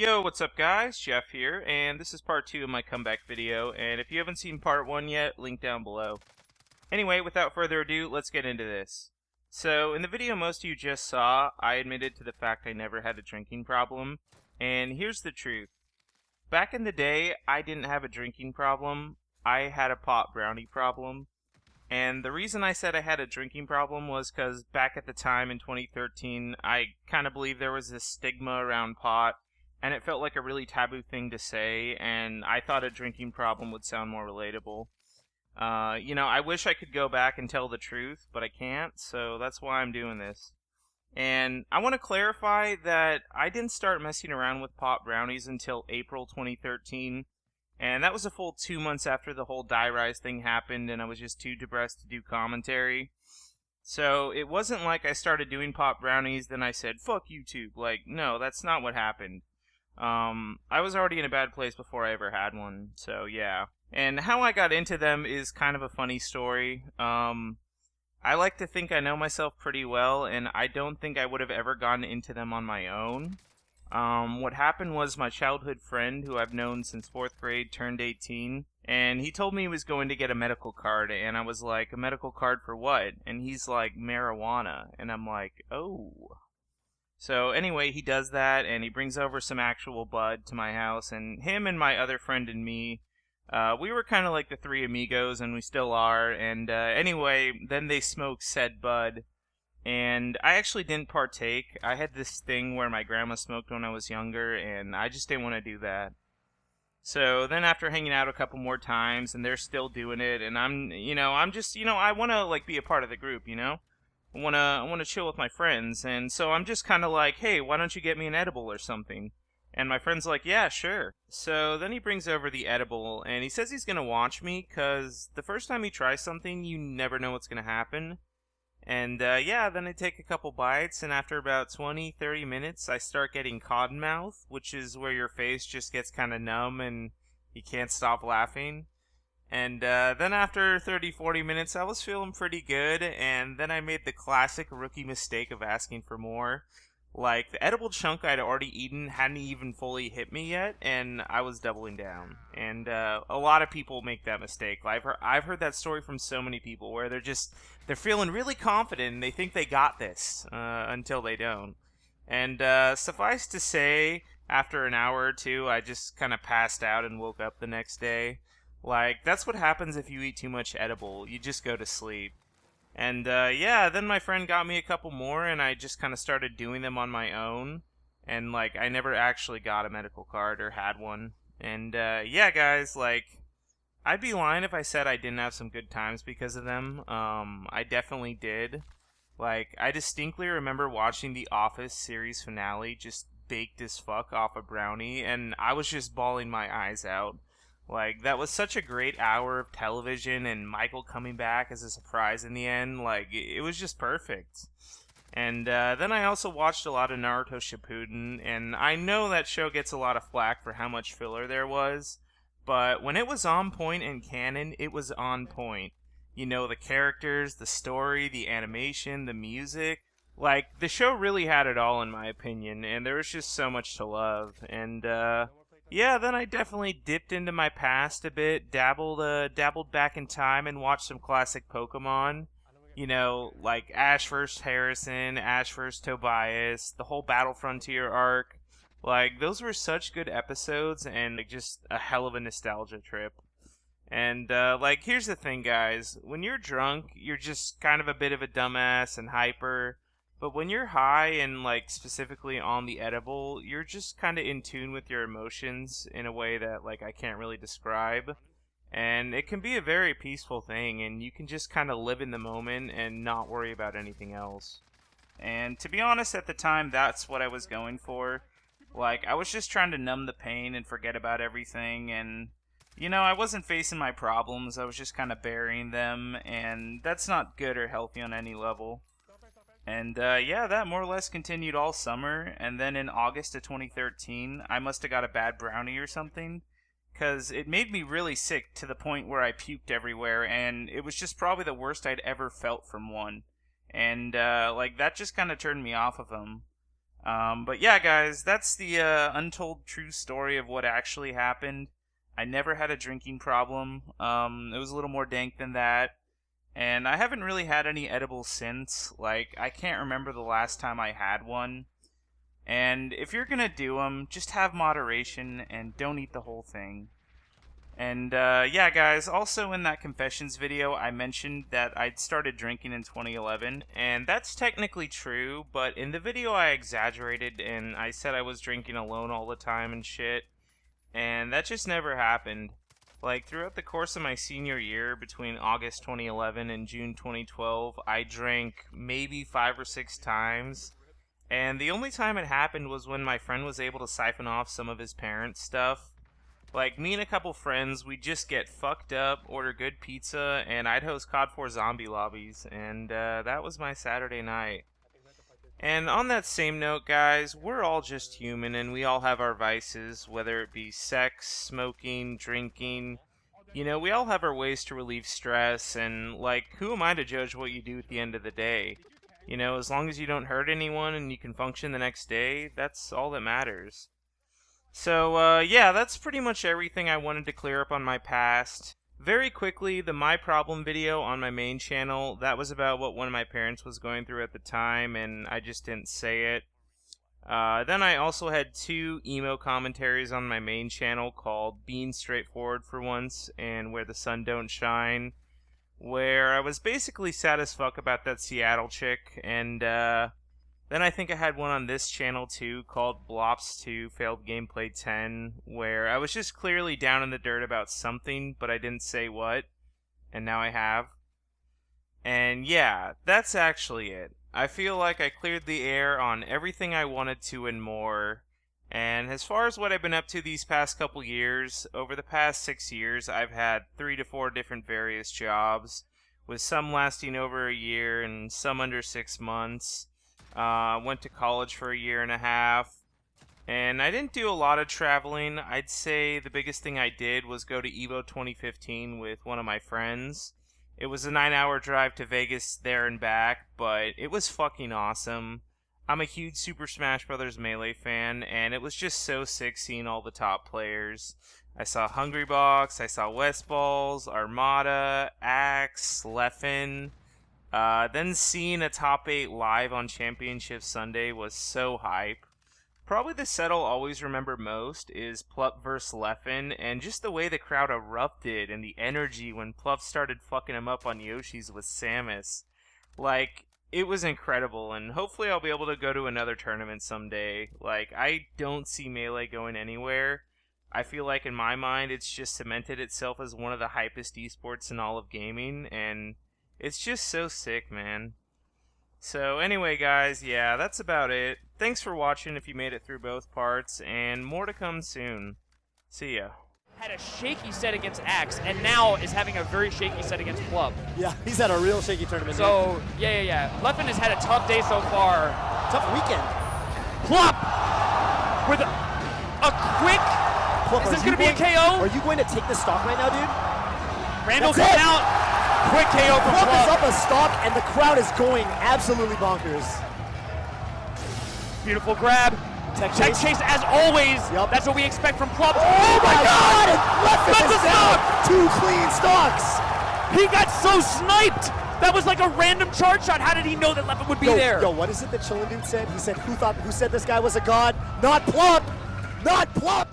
Yo, what's up guys? Jeff here, and this is part 2 of my comeback video, and if you haven't seen part 1 yet, link down below. Anyway, without further ado, let's get into this. So, in the video most of you just saw, I admitted to the fact I never had a drinking problem, and here's the truth. Back in the day, I didn't have a drinking problem, I had a pot brownie problem. And the reason I said I had a drinking problem was because back at the time in 2013, I kind of believe there was this stigma around pot, and it felt like a really taboo thing to say, and I thought a drinking problem would sound more relatable. I wish I could go back and tell the truth, but I can't, so that's why I'm doing this. And I want to clarify that I didn't start messing around with pot brownies until April 2013, and that was a full 2 months after the whole Die Rise thing happened, and I was just too depressed to do commentary. So it wasn't like I started doing pot brownies, then I said, fuck YouTube. Like, no, that's not what happened. I was already in a bad place before I ever had one, so yeah. And how I got into them is kind of a funny story. I like to think I know myself pretty well, and I don't think I would have ever gotten into them on my own. What happened was my childhood friend, who I've known since 4th grade, turned 18, and he told me he was going to get a medical card, and I was like, a medical card for what? And he's like, marijuana, and I'm like, oh. So anyway, he does that, and he brings over some actual bud to my house, and him and my other friend and me, we were kind of like the three amigos, and we still are, and anyway, then they smoked said bud, and I actually didn't partake. I had this thing where my grandma smoked when I was younger, and I just didn't want to do that. So then after hanging out a couple more times, and they're still doing it, and I'm just, I want to, like, be a part of the group, I wanna chill with my friends, and so I'm just kind of like, hey, why don't you get me an edible or something? And my friend's like, yeah, sure. So then he brings over the edible, and he says he's gonna watch me, cause the first time you try something, you never know what's gonna happen. And yeah, then I take a couple bites, and after about 20-30 minutes, I start getting cotton mouth, which is where your face just gets kind of numb and you can't stop laughing. And then after 30-40 minutes, I was feeling pretty good, and then I made the classic rookie mistake of asking for more. Like, the edible chunk I'd already eaten hadn't even fully hit me yet, and I was doubling down. And a lot of people make that mistake. I've heard that story from so many people, where they're feeling really confident, and they think they got this, until they don't. And suffice to say, after an hour or two, I just kind of passed out and woke up the next day. Like, that's what happens if you eat too much edible. You just go to sleep. And, yeah, then my friend got me a couple more, and I just kind of started doing them on my own. And, like, I never actually got a medical card or had one. And, yeah, guys, like, I'd be lying if I said I didn't have some good times because of them. I definitely did. Like, I distinctly remember watching the Office series finale just baked as fuck off a brownie, and I was just bawling my eyes out. Like, that was such a great hour of television, and Michael coming back as a surprise in the end. Like, it was just perfect. And then I also watched a lot of Naruto Shippuden, and I know that show gets a lot of flack for how much filler there was, but when it was on point in canon, it was on point. The characters, the story, the animation, the music. Like, the show really had it all, in my opinion, and there was just so much to love. And, yeah, then I definitely dipped into my past a bit, dabbled back in time and watched some classic Pokemon. Like Ash vs. Harrison, Ash vs. Tobias, the whole Battle Frontier arc. Like, those were such good episodes and like, just a hell of a nostalgia trip. And, like, here's the thing, guys. When you're drunk, you're just kind of a bit of a dumbass and hyper. But when you're high and, like, specifically on the edible, you're just kind of in tune with your emotions in a way that, like, I can't really describe. And it can be a very peaceful thing, and you can just kind of live in the moment and not worry about anything else. And to be honest, at the time, that's what I was going for. Like, I was just trying to numb the pain and forget about everything, and, I wasn't facing my problems, I was just kind of burying them, and that's not good or healthy on any level. And, yeah, that more or less continued all summer, and then in August of 2013, I must have got a bad brownie or something, because it made me really sick to the point where I puked everywhere, and it was just probably the worst I'd ever felt from one. And, like, that just kind of turned me off of them. But yeah, guys, that's the untold true story of what actually happened. I never had a drinking problem. It was a little more dank than that. And I haven't really had any edibles since. Like, I can't remember the last time I had one. And if you're gonna do them, just have moderation and don't eat the whole thing. And yeah, guys, also in that confessions video, I mentioned that I'd started drinking in 2011, and that's technically true, but in the video I exaggerated and I said I was drinking alone all the time and shit, and that just never happened. Like, throughout the course of my senior year, between August 2011 and June 2012, I drank maybe 5 or 6 times, and the only time it happened was when my friend was able to siphon off some of his parents' stuff. Like, me and a couple friends, we'd just get fucked up, order good pizza, and I'd host COD 4 zombie lobbies, and that was my Saturday night. And on that same note, guys, we're all just human, and we all have our vices, whether it be sex, smoking, drinking. You know, we all have our ways to relieve stress, and, like, who am I to judge what you do at the end of the day? You know, as long as you don't hurt anyone and you can function the next day, that's all that matters. So, yeah, that's pretty much everything I wanted to clear up on my past. Very quickly, the My Problem video on my main channel, that was about what one of my parents was going through at the time, and I just didn't say it. Then I also had 2 emo commentaries on my main channel called Being Straightforward for Once and Where the Sun Don't Shine, where I was basically sad as fuck about that Seattle chick, and, then I think I had one on this channel too called Blops 2 Failed Gameplay 10, where I was just clearly down in the dirt about something, but I didn't say what, and now I have. And yeah, that's actually it. I feel like I cleared the air on everything I wanted to and more. And as far as what I've been up to these past couple years, over the past 6 years, I've had 3 to 4 different various jobs, with some lasting over a year and some under 6 months. Went to college for a year and a half, and I didn't do a lot of traveling. I'd say the biggest thing I did was go to EVO 2015 with one of my friends. It was a 9-hour drive to Vegas there and back, but it was fucking awesome. I'm a huge Super Smash Bros. Melee fan, and it was just so sick seeing all the top players. I saw Hungrybox, I saw Westballs, Armada, Axe, Leffen. Then seeing a top 8 live on Championship Sunday was so hype. Probably the set I'll always remember most is Plup vs. Leffen, and just the way the crowd erupted and the energy when Plup started fucking him up on Yoshi's with Samus. Like, it was incredible, and hopefully I'll be able to go to another tournament someday. Like, I don't see Melee going anywhere. I feel like in my mind it's just cemented itself as one of the hypest esports in all of gaming, and it's just so sick, man. So anyway, guys, yeah, that's about it. Thanks for watching if you made it through both parts, and more to come soon. See ya. Had a shaky set against Axe, and now is having a very shaky set against Plup. Yeah, he's had a real shaky tournament. So, yeah. Leffen has had a tough day so far. Tough weekend. Plup! With a quick... Plup, is this going to be a KO? Are you going to take the stock right now, dude? Randall comes out. Quick KO from Plup Plup. is up a stock, and the crowd is going absolutely bonkers. Beautiful grab. Tech chase as always. Yep. That's what we expect from Plup. Oh my God! Leffen is down. 2 clean stocks. He got so sniped. That was like a random charge shot. How did he know that Leffen would be there? Yo, what is it that Chillin' Dude said? He said, who said this guy was a god? Not Plup! Not Plup!